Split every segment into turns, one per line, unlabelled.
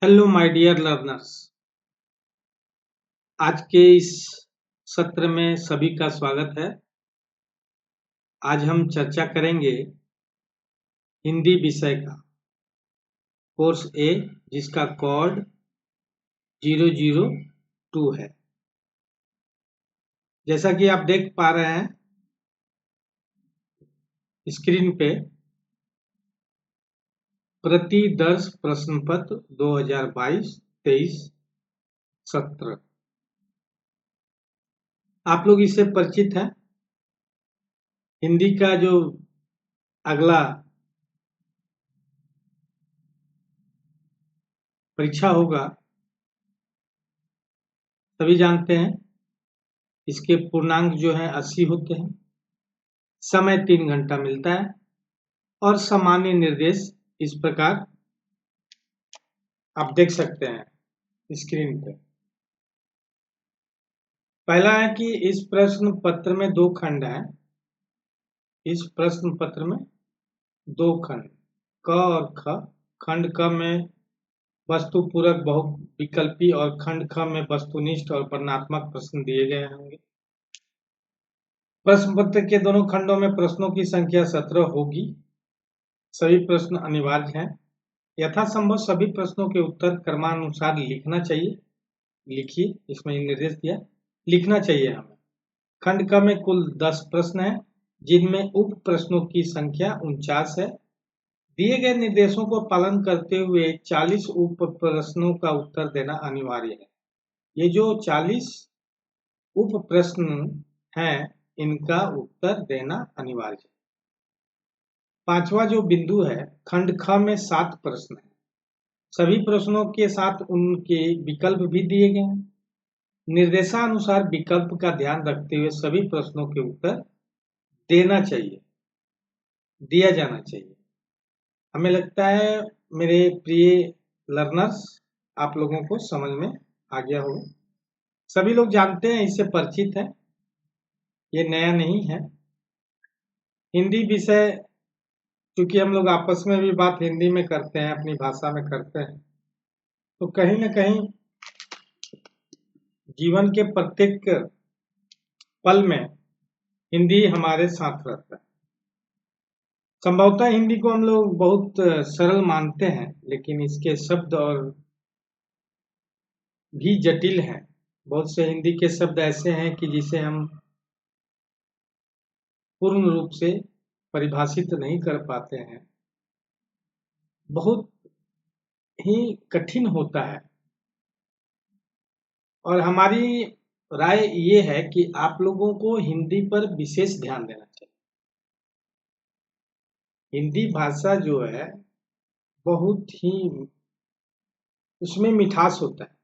Hello my dear learners. आज के इस सत्र में सभी का स्वागत है। आज हम चर्चा करेंगे हिंदी विषय का कोर्स ए, जिसका कोड 002 है। जैसा कि आप देख पा रहे हैं स्क्रीन पे, प्रतिदर्श प्रश्न पत्र 2022-23 सत्र। आप लोग इससे परिचित हैं। हिंदी का जो अगला परीक्षा होगा सभी जानते हैं। इसके पूर्णांक जो है 80 होते हैं। समय 3 घंटा मिलता है और सामान्य निर्देश इस प्रकार आप देख सकते हैं स्क्रीन पर। पहला है कि इस प्रश्न पत्र में 2 खंड हैं। इस प्रश्न पत्र में 2 खंड क और ख। खंड क में वस्तु पूरक बहुविकल्पी और खंड ख में वस्तुनिष्ठ और वर्णनात्मक प्रश्न दिए गए होंगे। प्रश्न पत्र के दोनों खंडों में प्रश्नों की संख्या 17 होगी। सभी प्रश्न अनिवार्य हैं। यथासंभव सभी प्रश्नों के उत्तर क्रमानुसार लिखना चाहिए। लिखिए, इसमें निर्देश दिया लिखना चाहिए हमें। खंड क में कुल 10 प्रश्न हैं, जिनमें उप प्रश्नों की संख्या 49 है। दिए गए निर्देशों को पालन करते हुए 40 उप प्रश्नों का उत्तर देना अनिवार्य है। ये जो 40 उप प्रश्न हैं, इनका उत्तर देना अनिवार्य है। पांचवा जो बिंदु है, खंड ख में 7 प्रश्न हैं। सभी प्रश्नों के साथ उनके विकल्प भी दिए गए हैं। निर्देशानुसार विकल्प का ध्यान रखते हुए सभी प्रश्नों के उत्तर दिया जाना चाहिए। हमें लगता है मेरे प्रिय लर्नर्स, आप लोगों को समझ में आ गया होगा। सभी लोग जानते हैं, इससे परिचित है, ये नया नहीं है। हिंदी विषय, क्योंकि हम लोग आपस में भी बात हिंदी में करते हैं, अपनी भाषा में करते हैं, तो कहीं ना कहीं जीवन के प्रत्येक पल में हिंदी हमारे साथ रहता है। संभवतः हिंदी को हम लोग बहुत सरल मानते हैं, लेकिन इसके शब्द और भी जटिल हैं। बहुत से हिंदी के शब्द ऐसे हैं कि जिसे हम पूर्ण रूप से परिभाषित नहीं कर पाते हैं। बहुत ही कठिन होता है। और हमारी राय ये है कि आप लोगों को हिंदी पर विशेष ध्यान देना चाहिए। हिंदी भाषा जो है बहुत ही, उसमें मिठास होता है।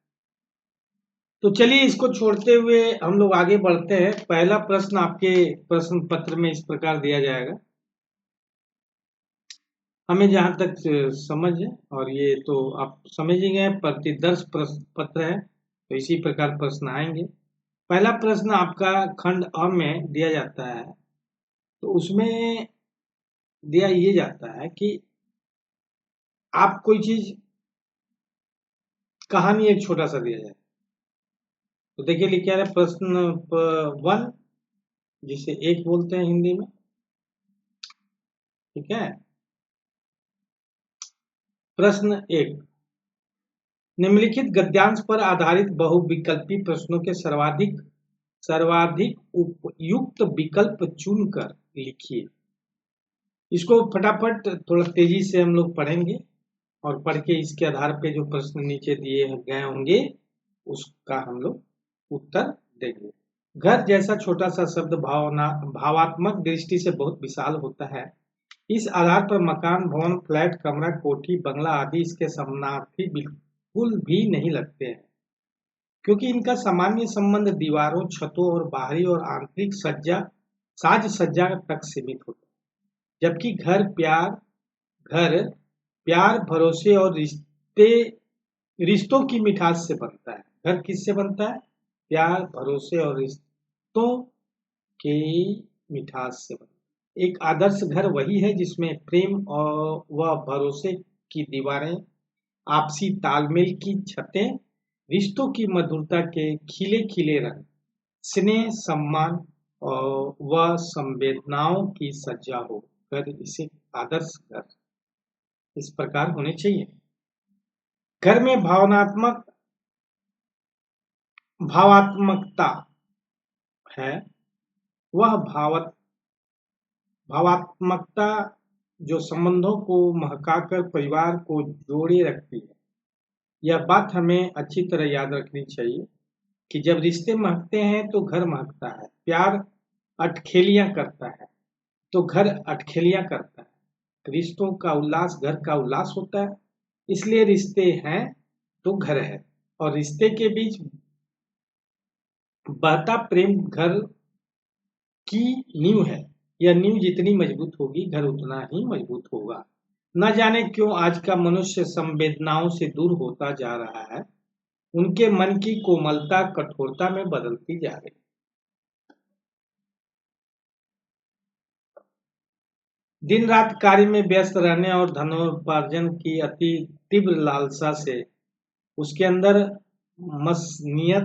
तो चलिए, इसको छोड़ते हुए हम लोग आगे बढ़ते हैं। पहला प्रश्न आपके प्रश्न पत्र में इस प्रकार दिया जाएगा। हमें जहां तक समझ है, और ये तो आप समझ ही गए, प्रतिदर्श प्रश्न पत्र है, तो इसी प्रकार प्रश्न आएंगे। पहला प्रश्न आपका खंड अ में दिया जाता है। तो उसमें दिया ये जाता है कि आप कोई चीज, कहानी एक छोटा सा दिया जाए। तो देखिए लिखा है प्रश्न 1, जिसे एक बोलते हैं हिंदी में। ठीक है। प्रश्न 1, निम्नलिखित गद्यांश पर आधारित बहुविकल्पी प्रश्नों के सर्वाधिक उपयुक्त विकल्प चुनकर लिखिए। इसको फटाफट थोड़ा तेजी से हम लोग पढ़ेंगे, और पढ़ के इसके आधार पे जो प्रश्न नीचे दिए गए होंगे उसका हम लोग उत्तर देंगे। घर जैसा छोटा सा शब्द भावात्मक दृष्टि से बहुत विशाल होता है। इस आधार पर मकान, भवन, फ्लैट, कमरा, कोठी, बंगला आदि इसके समानार्थी बिल्कुल भी नहीं लगते हैं, क्योंकि इनका सामान्य संबंध दीवारों, छतों और बाहरी और आंतरिक साज सज्जा तक सीमित होता है। जबकि घर प्यार, भरोसे और रिश्तों की मिठास से बनता है। घर किससे बनता है? प्यार, भरोसे और रिश्तों की मिठास से बनता है। एक आदर्श घर वही है जिसमें प्रेम और व भरोसे की दीवारें आपसी तालमेल की छतें, रिश्तों की मधुरता के खिले खिले रंग, स्नेह, सम्मान और व संवेदनाओं की सज्जा हो घर इसे आदर्श घर इस प्रकार होने चाहिए। घर में भावात्मकता है, वह भावात्मकता जो संबंधों को महकाकर परिवार को जोड़े रखती है। यह बात हमें अच्छी तरह याद रखनी चाहिए कि जब रिश्ते महकते हैं तो घर महकता है। प्यार अटखेलियां करता है तो घर अटखेलियां करता है। रिश्तों का उल्लास घर का उल्लास होता है। इसलिए रिश्ते हैं तो घर है, और रिश्ते के बीच बहता प्रेम घर की नींव है। यह नींव जितनी मजबूत होगी घर उतना ही मजबूत होगा। न जाने क्यों आज का मनुष्य संवेदनाओं से दूर होता जा रहा है। उनके मन की कोमलता कठोरता में बदलती जा रही है। दिन रात कार्य में व्यस्त रहने और धनोपार्जन की अति तीव्र लालसा से उसके अंदर मसनियत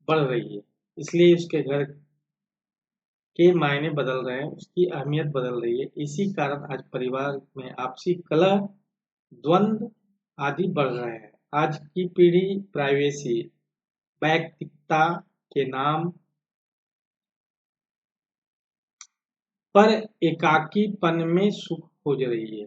बढ़ रही है। इसलिए उसके घर के मायने बदल रहे हैं, उसकी अहमियत बदल रही है। इसी कारण आज परिवार में आपसी कलह, द्वंद्व आदि बढ़ रहे हैं। आज की पीढ़ी प्राइवेसी, वैयक्तिकता के नाम पर एकाकीपन में सुख खोज रही है।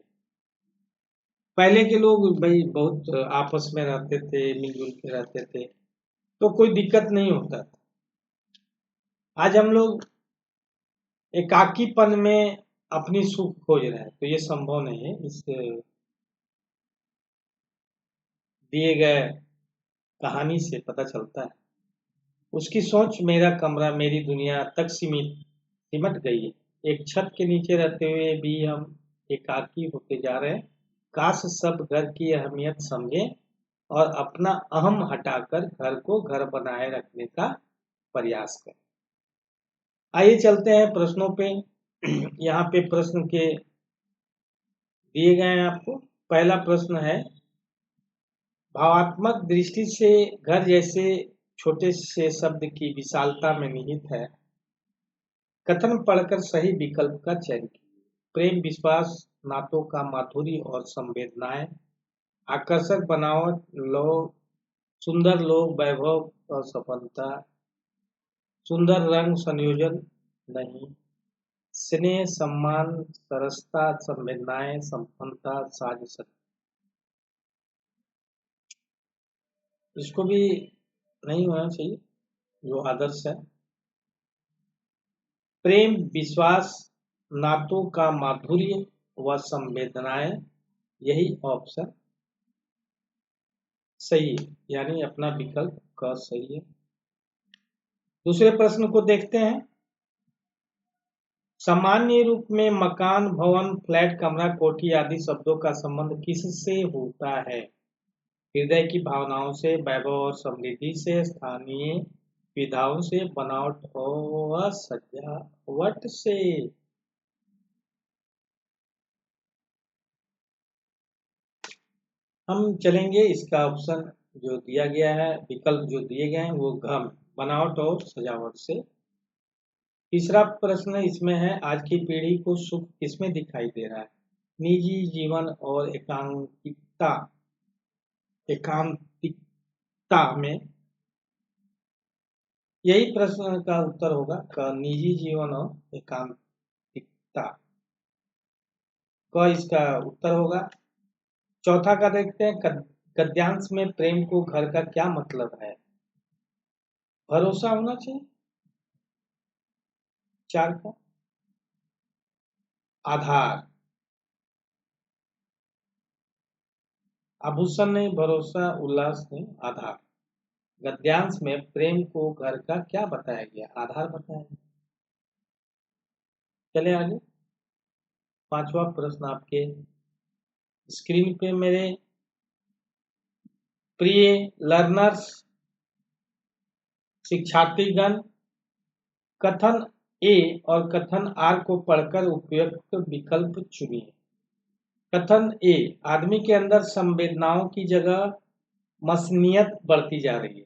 पहले के लोग भाई बहुत आपस में रहते थे, मिलजुल के रहते थे, तो कोई दिक्कत नहीं होता था। आज हम लोग एकाकीपन में अपनी सुख खोज रहे हैं, तो ये संभव नहीं है। इस दिए गए कहानी से पता चलता है। उसकी सोच मेरा कमरा मेरी दुनिया तक सिमट गई है। एक छत के नीचे रहते हुए भी हम एकाकी होते जा रहे हैं। काश सब घर की अहमियत समझें और अपना अहम हटाकर घर को घर बनाए रखने का प्रयास करें। आइए चलते हैं प्रश्नों पे। यहाँ पे प्रश्न के दिए गए हैं आपको। पहला प्रश्न है, भावात्मक दृष्टि से घर जैसे छोटे से शब्द की विशालता में निहित है। कथन पढ़कर सही विकल्प का चयन कीजिए। प्रेम, विश्वास, नातों का माधुर्य और संवेदनाएं, आकर्षक बनावट, लोग सुंदर, लोग वैभव और सफलता, सुंदर रंग संयोजन नहीं, स्नेह, सम्मान, सरसता, संवेदनाएं, संपन्नता, साज सज्जा। इसको भी नहीं होना चाहिए जो आदर्श है। प्रेम, विश्वास, नातों का माधुर्य व संवेदनाएं, यही ऑप्शन सही है, यानी अपना विकल्प क सही है। दूसरे प्रश्न को देखते हैं। सामान्य रूप में मकान, भवन, फ्लैट, कमरा, कोठी आदि शब्दों का संबंध किससे होता है? हृदय की भावनाओं से, वैभव और समृद्धि से, स्थानीय विधाओं से, बनावट और सजावट से। हम चलेंगे इसका ऑप्शन जो दिया गया है, विकल्प जो दिए गए हैं वो घम, बनावट और सजावट से। तीसरा प्रश्न इसमें है, आज की पीढ़ी को सुख किसमें दिखाई दे रहा है? निजी जीवन और एकांतिकता में। यही प्रश्न का उत्तर होगा क, निजी जीवन और एकांतिकता का इसका उत्तर होगा। चौथा का देखते हैं, गद्यांश में प्रेम को घर का क्या मतलब है? भरोसा होना चाहिए। चार का आधार, आभूषण नहीं, भरोसा, उल्लास नहीं, आधार। गद्यांश में प्रेम को घर का क्या बताया गया? आधार बताया गया। चले आगे। पांचवा प्रश्न आपके स्क्रीन पे मेरे प्रिय लर्नर्स, शिक्षार्थीगण, कथन ए और कथन आर को पढ़कर उपयुक्त विकल्प चुनिए। कथन ए, आदमी के अंदर संवेदनाओं की जगह मसनियत बढ़ती जा रही है।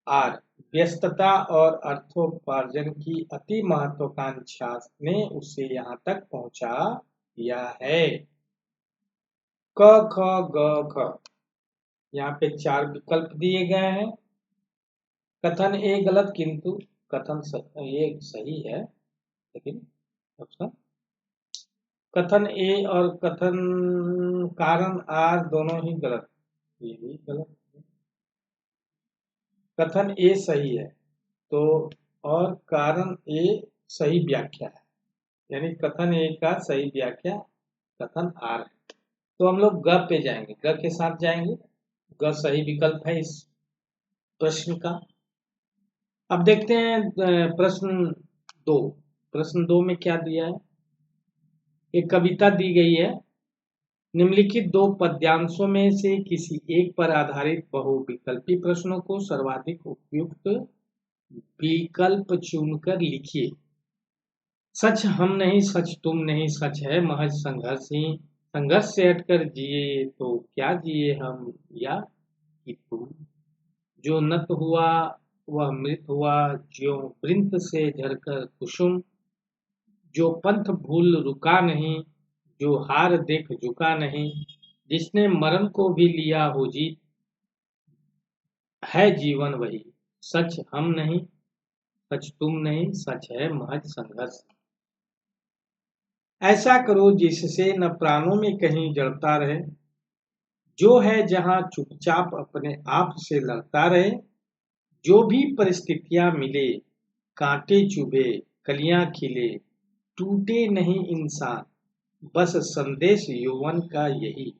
आर, व्यस्तता और अर्थोपार्जन की अति महत्वाकांक्षा ने उसे यहाँ तक पहुंचा दिया है। क ख ग घ, यहाँ पे 4 विकल्प दिए गए हैं। कथन ए गलत, किंतु कथन ये सही है, लेकिन ऑप्शन कथन ए और कथन कारण आर दोनों ही गलत, ये भी गलत है। कथन ए सही है तो, और कारण ए सही व्याख्या है, यानी कथन ए का सही व्याख्या कथन आर है। तो हम लोग ग पे जाएंगे, ग के साथ जाएंगे। ग सही विकल्प है इस प्रश्न का। अब देखते हैं प्रश्न 2। प्रश्न 2 में क्या दिया है। एक कविता दी गई है। निम्नलिखित 2 पद्यांशों में से किसी एक पर आधारित बहुविकल्पी प्रश्नों को सर्वाधिक उपयुक्त विकल्प चुनकर लिखिए। सच हम नहीं, सच तुम नहीं, सच है महज संघर्ष ही। संघर्ष से हटकर जिए तो क्या जिए हम या कि तुम। जो नत हुआ वह मृत हुआ, ज्यों वृंत से झरकर कुसुम। जो पंथ भूल रुका नहीं, जो हार देख झुका नहीं। जिसने मरण को भी लिया हो जीत, है जीवन वही। सच हम नहीं, सच तुम नहीं, सच है महज संघर्ष। ऐसा करो जिससे न प्राणों में कहीं जड़ता रहे, जो है जहां चुपचाप अपने आप से लड़ता रहे। जो भी परिस्थितियां मिले, कांटे चुभे कलियां खिले, टूटे नहीं इंसान, बस संदेश यौवन का यही।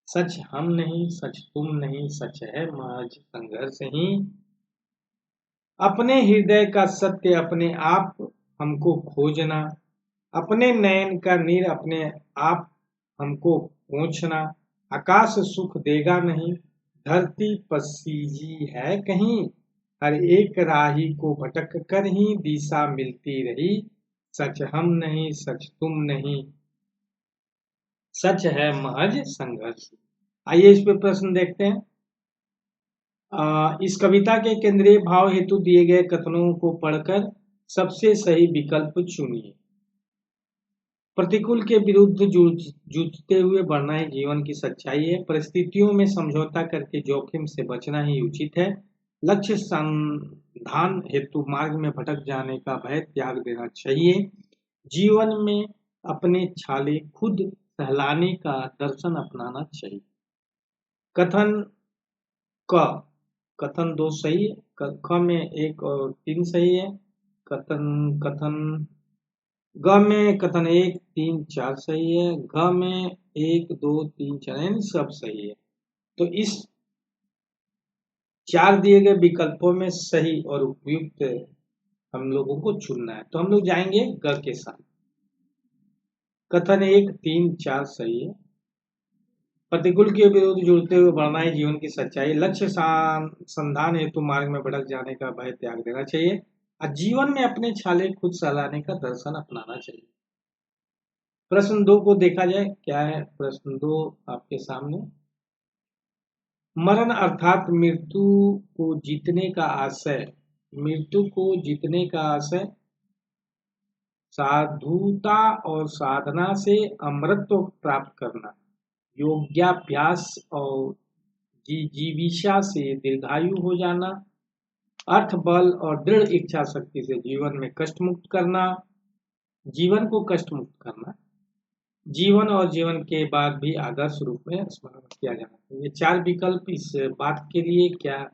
सच हम नहीं, सच तुम नहीं, सच है महज संघर्ष ही। अपने हृदय का सत्य अपने आप हमको खोजना, अपने नयन का नीर अपने आप हमको पोंछना। आकाश सुख देगा नहीं, धरती पसीजी है कहीं। हर एक राही को भटक कर ही दिशा मिलती रही। सच हम नहीं, सच तुम नहीं, सच है महज संघर्ष। आइए इस पे प्रश्न देखते हैं। इस कविता के केंद्रीय भाव हेतु दिए गए कथनों को पढ़कर सबसे सही विकल्प चुनिए। प्रतिकूल के विरुद्ध जूझते हुए बढ़ना ही जीवन की सच्चाई है। परिस्थितियों में समझौता करके जोखिम से बचना ही उचित है। लक्ष्य संधान हेतु मार्ग में भटक जाने का भय त्याग देना चाहिए। जीवन में अपने छाले खुद सहलाने का दर्शन अपनाना चाहिए। कथन क, कथन 2 सही है। ख में 1 और 3 सही है। कथन ग में कथन 1, 3, 4 सही है। घ में 1, 2, 3, 4 यानी सब सही है। तो इस 4 दिए गए विकल्पों में सही और उपयुक्त हम लोगों को चुनना है। तो हम लोग जाएंगे ग के साथ। कथन 1, 3, 4 सही है। प्रतिकूल के विरुद्ध जुड़ते हुए बढ़ना ही जीवन की सच्चाई। लक्ष्य संधान हेतु मार्ग में भटक जाने का भय त्याग देना चाहिए और जीवन में अपने छाले खुद सहलाने का दर्शन अपनाना चाहिए। प्रश्न 2 को देखा जाए, क्या है प्रश्न 2 आपके सामने। मरण अर्थात मृत्यु को जीतने का आशय, मृत्यु को जीतने का आशय साधुता और साधना से अमरत्व प्राप्त करना, योग्याभ्यास और जिजीविषा से दीर्घायु हो जाना, अर्थ बल और दृढ़ इच्छा शक्ति से जीवन में कष्ट मुक्त करना, जीवन को कष्ट मुक्त करना, जीवन और जीवन के बाद भी आदर्श रूप में स्मरण किया जाना चाहिए। ये 4 विकल्प इस बात के लिए क्या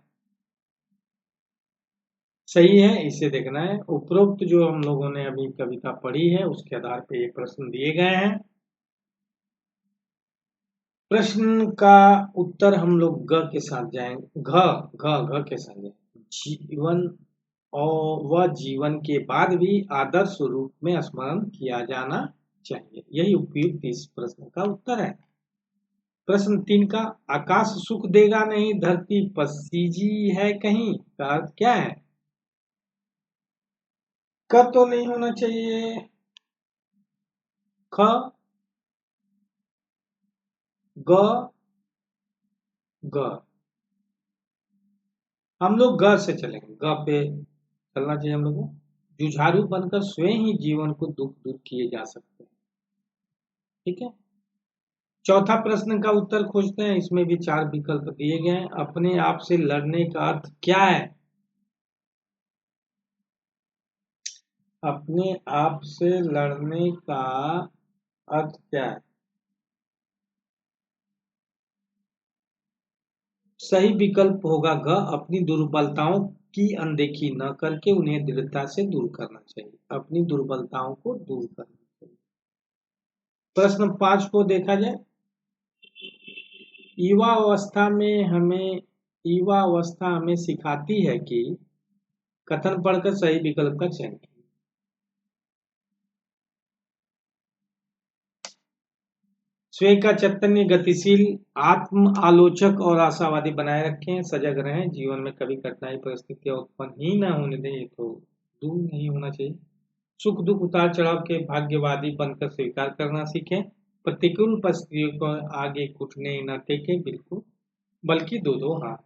सही है, इसे देखना है। उपरोक्त जो हम लोगों ने अभी कविता पढ़ी है उसके आधार पर ये प्रश्न दिए गए हैं। प्रश्न का उत्तर हम लोग ग के साथ जाएंगे। घ के साथ जाएंगे। जीवन और वह जीवन के बाद भी आदर्श रूप में स्मरण किया जाना चाहिए। यही उपयुक्त इस प्रश्न का उत्तर है। प्रश्न 3 का, आकाश सुख देगा नहीं, धरती पसीजी है कहीं, का अर्थ क्या है। क तो नहीं होना चाहिए। ख ग ग हम लोग ग से चलेंगे, ग पे चलना चाहिए हम लोग को। जुझारू बनकर स्वयं ही जीवन को दुख दूर किए जा सकते हैं। ठीक है। चौथा प्रश्न का उत्तर खोजते हैं। इसमें भी 4 विकल्प दिए गए हैं। अपने आप से लड़ने का अर्थ क्या है? अपने आप से लड़ने का अर्थ क्या है? सही विकल्प होगा ग, अपनी दुर्बलताओं की अनदेखी न करके उन्हें दृढ़ता से दूर करना चाहिए। अपनी दुर्बलताओं को दूर करना चाहिए। प्रश्न 5 को देखा जाए। युवा अवस्था में हमें युवा अवस्था हमें सिखाती है कि कथन पढ़कर सही विकल्प का चयन करें। स्वयं का चैतन्य गतिशील, आत्म आलोचक और आशावादी बनाए रखें। सजग रहें। जीवन में कभी कठिनाई परिस्थितियां उत्पन्न ही ना होने दें, ये तो दूर नहीं होना चाहिए। सुख दुख उतार चढ़ाव के भाग्यवादी बनकर स्वीकार करना सीखें। प्रतिकूल परिस्थितियों को आगे घुटने न टेकें बिल्कुल, बल्कि दो दो हाथ।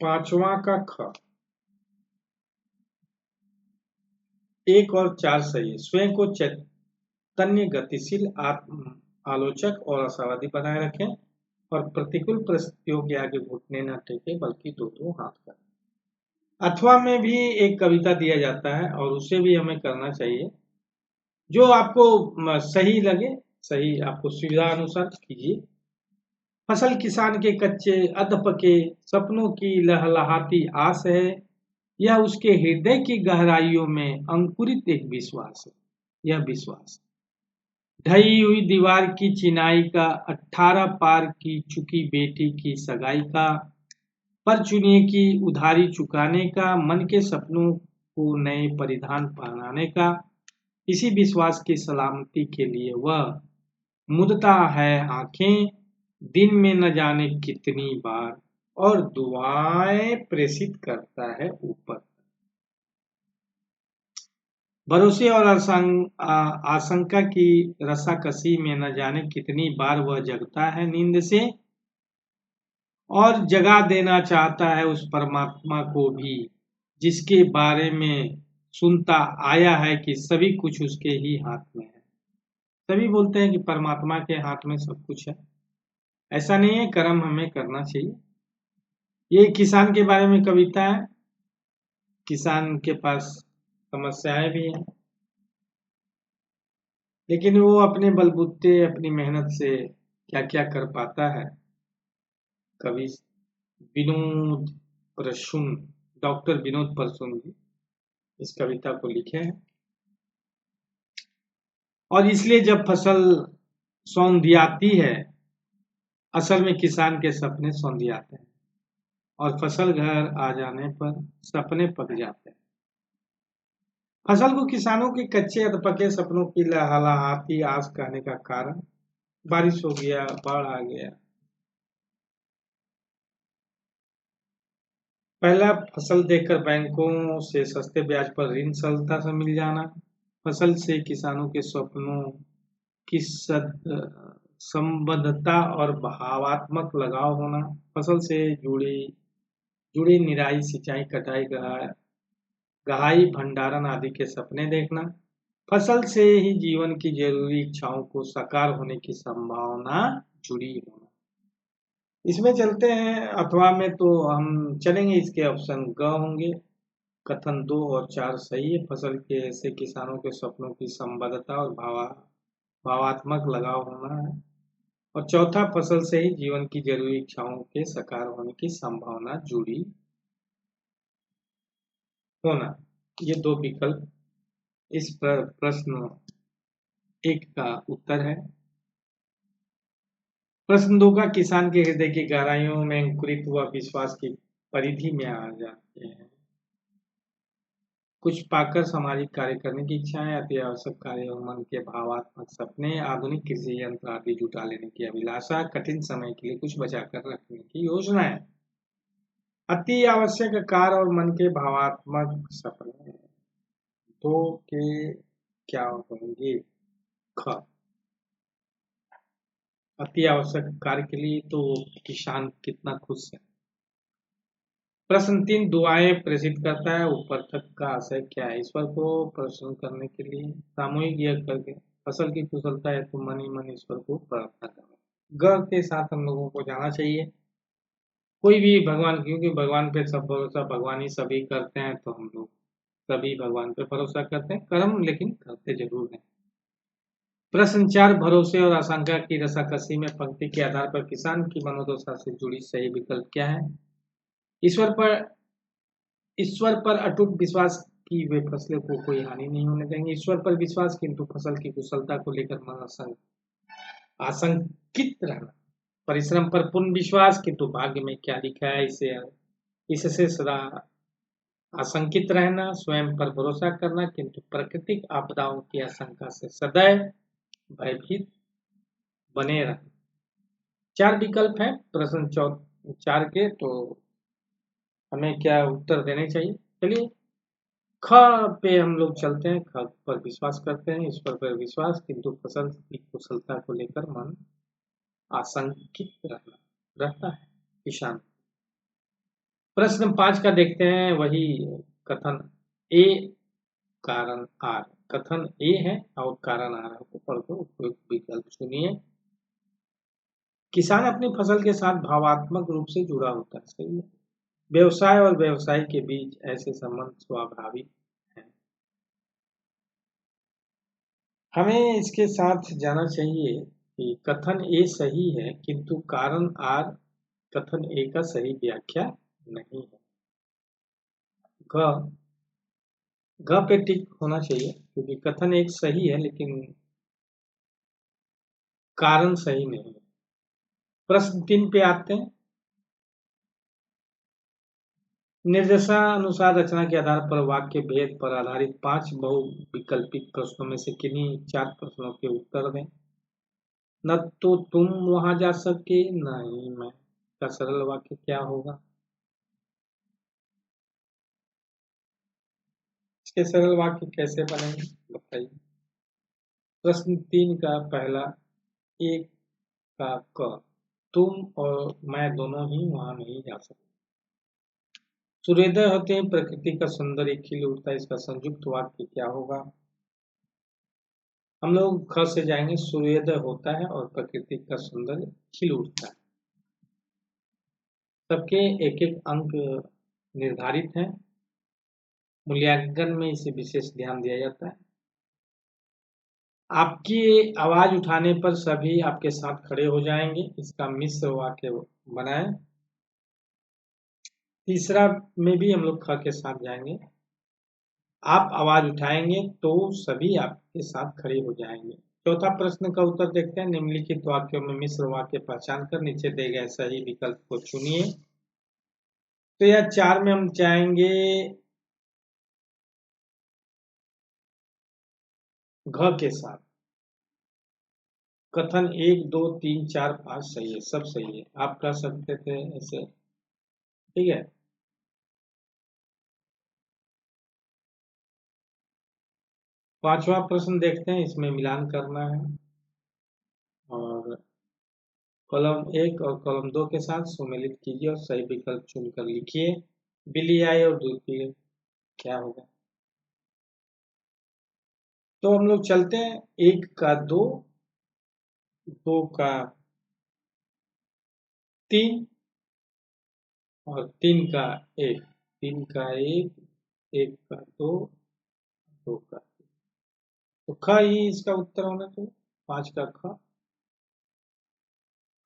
पांचवा का ख, 1 और 4 सही है। स्वयं को चैतन्य गतिशील, आत्म आलोचक और आशावादी बनाए रखें और प्रतिकूल परिस्थितियों के आगे घुटने न टेके बल्कि दो दो हाथ करें। अथवा में भी एक कविता दिया जाता है और उसे भी हमें करना चाहिए। जो आपको सही लगे, सही आपको सुविधा अनुसार कीजिए। फसल किसान के कच्चे अधपके सपनों की लहलहाती आस है। यह उसके हृदय की गहराइयों में अंकुरित एक विश्वास है। यह विश्वास ढही हुई दीवार की चिनाई का, 18 पार की चुकी बेटी की सगाई का, पर चुनिए की उधारी चुकाने का, मन के सपनों को नए परिधान पहनाने का। इसी विश्वास की सलामती के लिए वह मुदता है आंखें दिन में न जाने कितनी बार, और दुआएं प्रेषित करता है ऊपर। भरोसे और आशंका की रस्साकसी में न जाने कितनी बार वह जगता है नींद से, और जगा देना चाहता है उस परमात्मा को भी जिसके बारे में सुनता आया है कि सभी कुछ उसके ही हाथ में है। सभी बोलते हैं कि परमात्मा के हाथ में सब कुछ है। ऐसा नहीं है, कर्म हमें करना चाहिए। ये किसान के बारे में कविता है। किसान के पास समस्याएं भी हैं, लेकिन वो अपने बलबूते अपनी मेहनत से क्या क्या कर पाता है। कवि विनोद परसुन, डॉक्टर विनोद परसुन जी इस कविता को लिखे हैं। और इसलिए जब फसल सौंधियाती है, असल में किसान के सपने सौंधियाते हैं, और फसल घर आ जाने पर सपने पक जाते हैं। फसल को किसानों के कच्चे अधपके सपनों की लहलहाती आस कहने का कारण, बारिश हो गया, बाढ़ आ गया, पहला फसल देखकर बैंकों से सस्ते ब्याज पर ऋण सरलता से मिल जाना, फसल से किसानों के सपनों की संबद्धता और भावात्मक लगाव होना, फसल से जुड़ी निराई सिंचाई कटाई गहाई भंडारण आदि के सपने देखना, फसल से ही जीवन की जरूरी इच्छाओं को साकार होने की संभावना जुड़ी होना। इसमें चलते हैं अथवा में, तो हम चलेंगे इसके ऑप्शन ग होंगे। कथन 2 और 4 सही है। फसल के से किसानों के सपनों की संबद्धता और भावात्मक लगाव होना है। और चौथा, फसल से ही जीवन की जरूरी इच्छाओं के साकार होने की संभावना जुड़ी होना। ये दो विकल्प इस प्रश्न 1 का उत्तर है। प्रश्न 2 का, किसान के हृदय की गहराइयों में अंकुरित हुआ विश्वास की परिधि में आ जाते हैं। कुछ पाकर सामाजिक कार्य करने की इच्छाएं, अति आवश्यक कार्य और मन के भावात्मक सपने, आधुनिक कृषि यंत्र आदि जुटा लेने की अभिलाषा, कठिन समय के लिए कुछ बचाकर रखने की योजना है। अति आवश्यक कार्य और मन के भावात्मक सपने दो के क्या होंगे? ख। अति आवश्यक कार्य के लिए तो किसान कितना खुश है। प्रश्न 3 दुआएं प्रेषित करता है, ऊपर तक का आशय क्या है? ईश्वर को प्रसन्न करने के लिए सामूहिक यज्ञ करके फसल की कुशलता है तो मन ही मन ईश्वर को प्रार्थना करें। ग के साथ हम लोगों को जाना चाहिए। कोई भी भगवान, क्योंकि भगवान पे सब भरोसा भगवान ही सभी करते हैं, तो हम लोग सभी भगवान पे भरोसा करते हैं, कर्म लेकिन करते जरूर हैं। प्रश्न 4 भरोसे और आशंका की रसाकसी में पंक्ति के आधार पर किसान की मनोदशा से जुड़ी सही विकल्प क्या है? ईश्वर पर ईश्वर पर अटूट विश्वास की वे फसलों को कोई हानि नहीं होने देंगे। ईश्वर पर विश्वास किंतु फसल की कुशलता को लेकर मन आशंकित रहना। परिश्रम पर पूर्ण विश्वास किंतु भाग्य में क्या लिखा है इससे सदा आशंकित रहना। स्वयं पर भरोसा करना किंतु प्राकृतिक आपदाओं की आशंका से सदैव भयभीत बने रहना। 4 विकल्प है प्रश्न 4 के, तो हमें क्या उत्तर देने चाहिए? चलिए ख पे हम लोग चलते हैं। ख पर विश्वास करते हैं, ईश्वर पर विश्वास किंतु फसल की कुशलता को लेकर मन आशंकित रहता है किसान। प्रश्न 5 का देखते हैं, वही कथन ए कारण आर। कथन ए है और कारण आर है, पढ़कर उपयुक्त विकल्प चुनिए। किसान अपनी फसल के साथ भावात्मक रूप से जुड़ा होता है। सही है। व्यवसाय और व्यवसाय के बीच ऐसे संबंध स्वाभाविक हैं। हमें इसके साथ जाना चाहिए कि कथन ए सही है किंतु कारण आर कथन ए का सही व्याख्या नहीं है। घ पे टिक होना चाहिए क्योंकि कथन एक सही है लेकिन कारण सही नहीं है। प्रश्न 3 पे आते हैं। निर्देशानुसार रचना के आधार पर वाक्य भेद पर आधारित 5 बहुविकल्पित प्रश्नों में से किन्हीं 4 प्रश्नों के उत्तर दें। न तो तुम वहां जा सके, न ही मैं का सरल वाक्य क्या होगा? इसके सरल वाक्य कैसे बनेंगे बताइए। प्रश्न 3 का पहला एक का क, तुम और मैं दोनों ही वहां नहीं जा सकते। सूर्योदय होते ही प्रकृति का सौंदर्य खिल उठता है, इसका संयुक्त वाक्य क्या होगा? हम लोग ख से जाएंगे। सूर्योदय होता है और प्रकृति का सौंदर्य खिल उठता है। सबके एक एक अंक निर्धारित हैं। मूल्यांकन में इसे विशेष ध्यान दिया जाता है। आपकी आवाज उठाने पर सभी आपके साथ खड़े हो जाएंगे, इसका मिश्र वाक्य बनाएं। तीसरा में भी हम लोग ख के साथ जाएंगे। आप आवाज उठाएंगे तो सभी आपके साथ खड़े हो जाएंगे। चौथा प्रश्न का उत्तर देखते हैं। निम्नलिखित वाक्यों में मिश्र वाक्य पहचान कर नीचे दिए गए सही विकल्प को चुनिए। तो यह 4 में हम जाएंगे घ के साथ। कथन 1 2 3 4 5 सही है, सब सही है। आप कह सकते थे ऐसे, ठीक है। पांचवा प्रश्न देखते हैं, इसमें मिलान करना है और कॉलम 1 और कॉलम 2 के साथ सुमेलित कीजिए और सही विकल्प चुनकर लिखिए। बिल्ली आई और दूध पी गई, क्या होगा? तो हम लोग चलते हैं 1 का 2, 2 का 3 और 3 का 1, 3 का 1, 1 का 2, 2 का 3। तो ख ही इसका उत्तर होना चाहिए। 5 का ख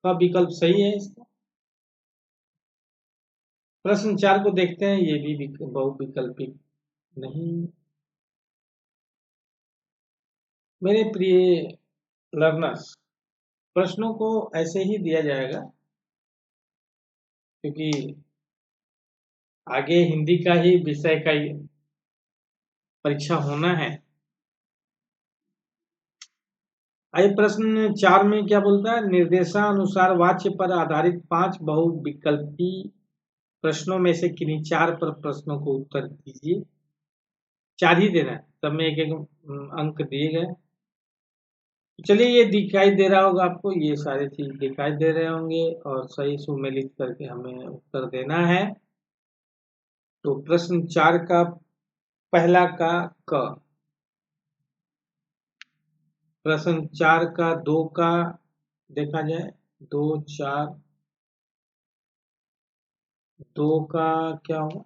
विकल्प सही है इसका। प्रश्न 4 को देखते हैं, ये भी बहुविकल्पिक नहीं। मेरे प्रिय लर्नर्स, प्रश्नों को ऐसे ही दिया जाएगा क्योंकि आगे हिंदी का ही विषय का ही परीक्षा होना है। आइए प्रश्न 4 में क्या बोलता है? निर्देशानुसार वाच्य पर आधारित 5 बहुविकल्पी प्रश्नों में से किन्हीं 4 पर प्रश्नों को उत्तर दीजिए। 4 ही देना है, सब में एक एक अंक दिए गए। चलिए, ये दिखाई दे रहा होगा आपको, ये सारे चीज दिखाई दे रहे होंगे और सही सुमेलित करके हमें उत्तर देना है। तो प्रश्न 4 का पहला का क, प्रश्न 4 का 2 का देखा जाए, 2 4 2 का क्या होगा?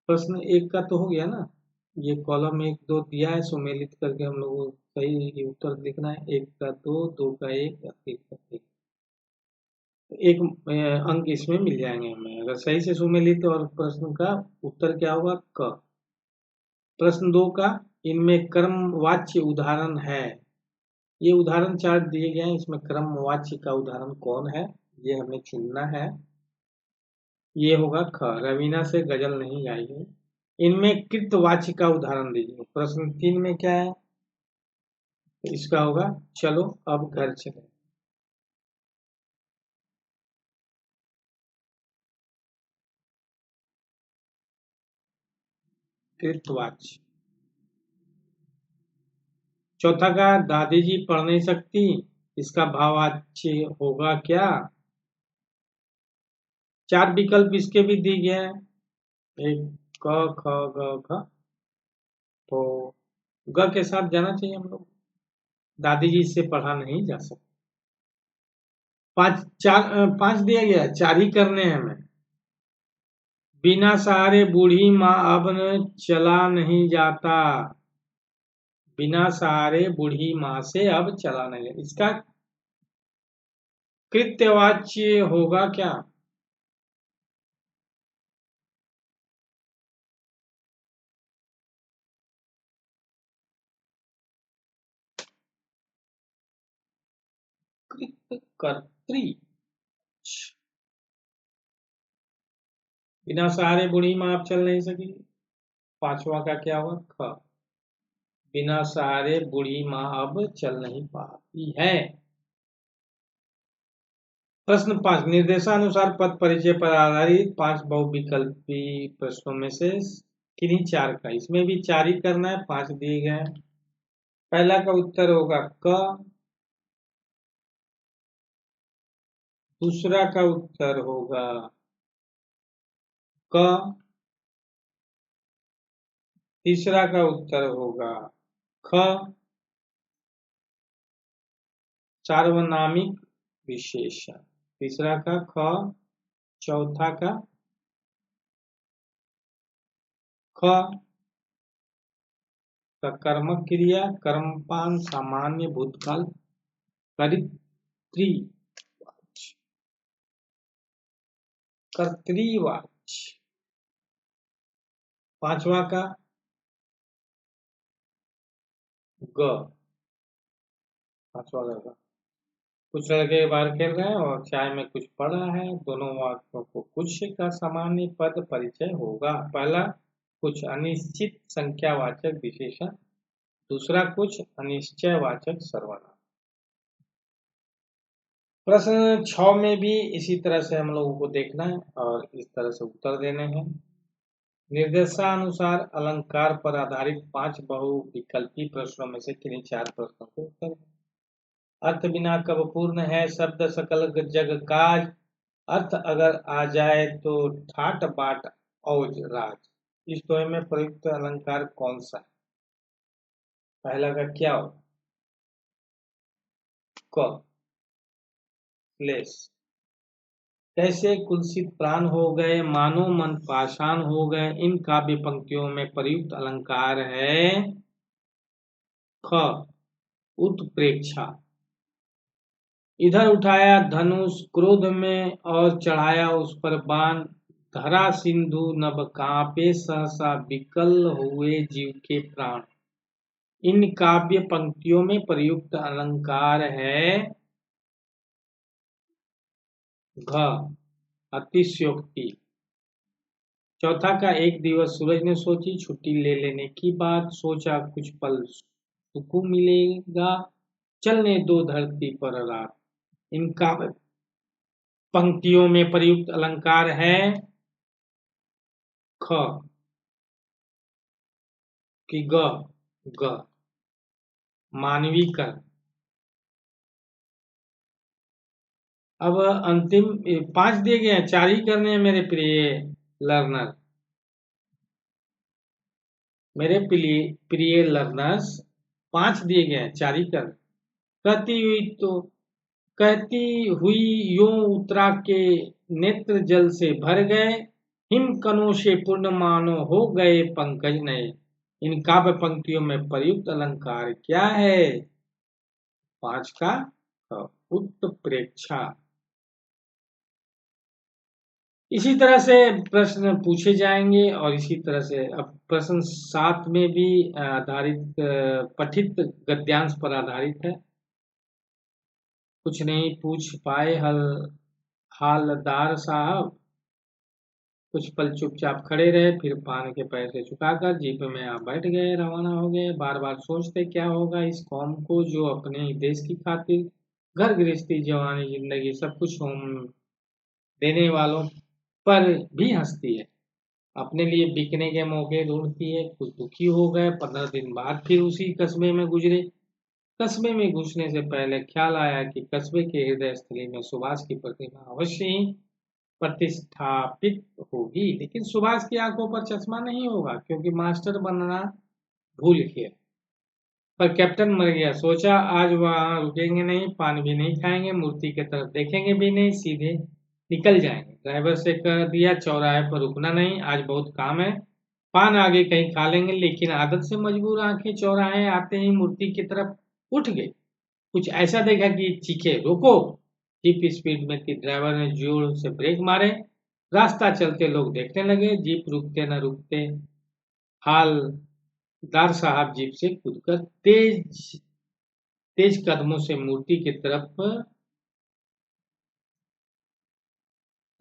प्रश्न 1 का तो हो गया ना, ये कॉलम 1 2 दिया है, सुमेलित करके हम लोग को सही उत्तर लिखना है। 1 का 2, 2 का 1, 1 का 1, एक अंक इसमें मिल जाएंगे हमें अगर सही से सुमेलित। और प्रश्न का उत्तर क्या होगा? क। प्रश्न 2 का, इनमें कर्मवाच्य उदाहरण है। ये उदाहरण 4 दिए गए हैं, इसमें कर्मवाच्य का उदाहरण कौन है, ये हमें चुनना है। ये होगा ख, रवीना से गजल नहीं गाई गई। इनमें कृतवाच्य का उदाहरण दीजिए। प्रश्न 3 में क्या है? तो इसका होगा चलो अब घर चले। कृतवाच्य। चौथा का, दादी जी पढ़ नहीं सकती, इसका भाववाच्य होगा क्या? 4 विकल्प इसके भी दिए गए हैं, एक क ख ग घ। तो ग के साथ जाना चाहिए हम लोग, दादी जी से पढ़ा नहीं जा सकता। 5 दिया गया, 4 ही करने हैं हमें। बिना सहारे बूढ़ी माँ अब चला नहीं जाता, बिना सहारे बूढ़ी माँ से अब चला नहीं जाता, इसका कृत्यवाच्य होगा क्या? कृतकर्त्री। बिना सहारे बूढ़ी माँ अब चल नहीं सकी। 5वां का क्या हुआ? ख, बिना सहारे बूढ़ी माँ अब चल नहीं पाती है। प्रश्न 5, निर्देशानुसार पद परिचय पर आधारित 5 बहुविकल्पी प्रश्नों में से किन्हीं 4 का, इसमें भी 4 ही करना है, 5 दिए गए हैं। पहला का उत्तर होगा क, दूसरा का उत्तर होगा क, तीसरा का उत्तर होगा ख, सार्वनामिक विशेषण, तीसरा का ख, चौथा का ख का कर्मक क्रिया, कर्मपान, सामान्य, भूतकाल, कर्तृवाच्य, कर्तृवाच्य। 5वां का ग, 5वां का। कुछ लड़के बाहर खेल रहे हैं और चाय में कुछ पड़ा है, दोनों वाक्यों को कुछ का सामान्य पद परिचय होगा। पहला, कुछ अनिश्चित संख्यावाचक विशेषण, दूसरा कुछ अनिश्चयवाचक सर्वनाम। प्रश्न 6 में भी इसी तरह से हम लोगों को देखना है और इस तरह से उत्तर देने हैं। निर्देशानुसार अलंकार पर आधारित 5 बहुविकल्पी प्रश्नों में से किन्हीं 4 प्रश्नों के उत्तर। अर्थ बिना कब पूर्ण है शब्द सकल जग काज, अर्थ अगर आ जाए तो ठाट बाट औज राज। इस दोहे में प्रयुक्त अलंकार कौन सा है? पहला का क्या हो? क, क्लेश। कैसे कुलसित प्राण हो गए, मानो मन पाषाण हो गए, इन काव्य पंक्तियों में प्रयुक्त अलंकार है ख, उत्प्रेक्षा। इधर उठाया धनुष क्रोध में और चढ़ाया उस पर बाण, धरा सिंधु नभ कांपे सहसा विकल हुए जीव के प्राण। इन काव्य पंक्तियों में प्रयुक्त अलंकार है घ, अतिशयोक्ति। चौथा का, एक दिवस सूरज ने सोची छुट्टी ले लेने की बात, सोचा कुछ पल सुकून मिलेगा, चलने दो धरती पर रात। इनका पंक्तियों में प्रयुक्त अलंकार है ख कि ग? ग मानवीकरण। अब अंतिम 5 दिए गए हैं, 4 ही करने हैं मेरे प्रिय लर्नर। मेरे प्रिय लर्नर्स 5 दिए गए हैं, 4 ही कर। कहती हुई यूं उत्तरा के नेत्र जल से भर गए, हिम कणों से पूर्ण मानो हो गए पंकज नए। इन काव्य पंक्तियों में प्रयुक्त अलंकार क्या है? 5 का उत्प्रेक्षा। इसी तरह से प्रश्न पूछे जाएंगे और इसी तरह से अब प्रश्न 7 में भी आधारित पठित गद्यांश पर आधारित है। कुछ नहीं पूछ पाए हालदार साहब, कुछ पल चुपचाप खड़े रहे, फिर पान के पैसे चुकाकर जीप में आप बैठ गए, रवाना हो गए। बार बार सोचते क्या होगा इस कौम को जो अपने ही देश की खातिर घर गृहस्थी जवानी जिंदगी सब कुछ होम देने वालों पर भी हंसती है, अपने लिए बिकने के मौके ढूंढती है। कुछ दुखी हो गए, 15 दिन बाद फिर उसी कस्बे में गुजरे। कस्बे में घुसने से पहले ख्याल आया कि कस्बे के हृदय स्थली में सुभाष की प्रतिमा अवश्य ही प्रतिष्ठापित होगी, लेकिन सुभाष की आंखों पर चश्मा नहीं होगा क्योंकि मास्टर बनना भूल गया। पर कैप्टन मर गया। सोचा आज वहां रुकेंगे नहीं, पान भी नहीं खाएंगे, मूर्ति की तरफ देखेंगे भी नहीं, सीधे निकल जाएंगे। ड्राइवर से कह दिया चौराहे पर रुकना नहीं, आज बहुत काम है, पान आगे कहीं खा लेंगे। लेकिन आदत से मजबूर आंखें चौराहे आते ही मूर्ति की तरफ उठ गई। कुछ ऐसा देखा कि चीखे रोको। जीप स्पीड में थी, ड्राइवर ने जोर से ब्रेक मारे। रास्ता चलते लोग देखने लगे, जीप रुकते न रुकते हालदार साहब जीप से कूदकर तेज तेज कदमों से मूर्ति की तरफ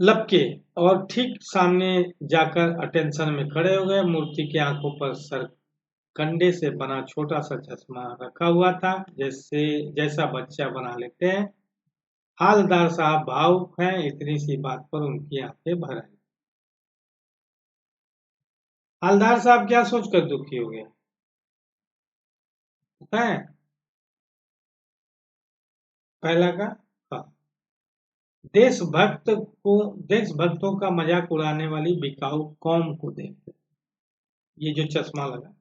लपके और ठीक सामने जाकर अटेंशन में खड़े हो गए। मूर्ति की आंखों पर सरकंडे से बना छोटा सा चश्मा रखा हुआ था, जैसा बच्चा बना लेते हैं। हालदार साहब भावुक हैं, इतनी सी बात पर उनकी आंखें भर आई। हालदार साहब क्या सोचकर दुखी हो गए पता है? पहला का हाँ। देशभक्तों का मजाक उड़ाने वाली बिकाऊ कौम को देखते, ये जो चश्मा लगा।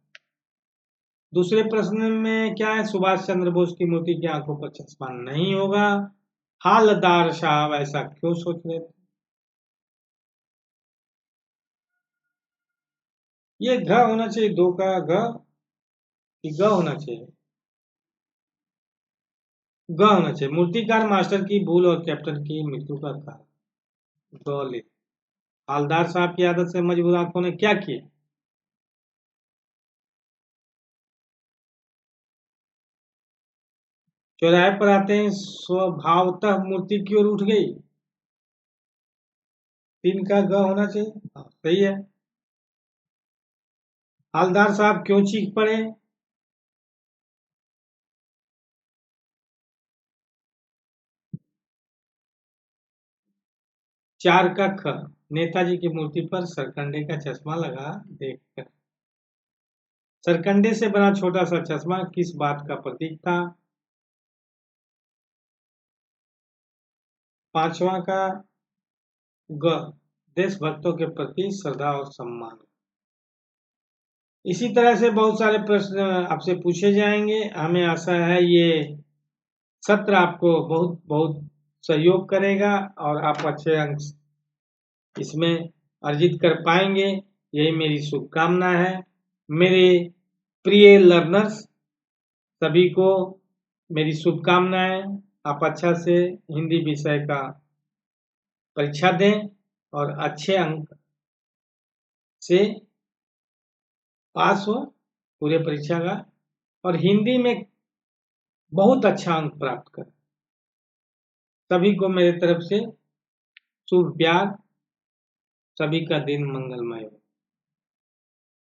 दूसरे प्रश्न में क्या है? सुभाष चंद्र बोस की मूर्ति की आंखों पर चश्मा नहीं होगा। हालदार साहब ऐसा क्यों सोच रहे थे? ये घ होना चाहिए, 2 का घ कि ग होना चाहिए? ग होना चाहिए। मूर्तिकार मास्टर की भूल और कैप्टन की मृत्यु का कारण। ग। हालदार साहब की आदत से मजबूर आंखों ने क्या किया? चौराहे पर आते ही स्वभावतः मूर्ति की ओर उठ गई। 3 का ग होना चाहिए। हाँ, सही है। हालदार साहब क्यों चीख पड़े? 4 का ख, नेताजी की मूर्ति पर सरकंडे का चश्मा लगा देखकर। सरकंडे से बना छोटा सा चश्मा किस बात का प्रतीक था? 5वां का ग, देशभक्तों के प्रति श्रद्धा और सम्मान। इसी तरह से बहुत सारे प्रश्न आपसे पूछे जाएंगे। हमें आशा है ये सत्र आपको बहुत बहुत सहयोग करेगा और आप अच्छे अंक इसमें अर्जित कर पाएंगे, यही मेरी शुभकामना है। मेरे प्रिय लर्नर्स सभी को मेरी शुभकामनाएं। आप अच्छा से हिंदी विषय का परीक्षा दें और अच्छे अंक से पास हो पूरे परीक्षा का, और हिंदी में बहुत अच्छा अंक प्राप्त करें। सभी को मेरे तरफ से शुभ प्यार। सभी का दिन मंगलमय हो।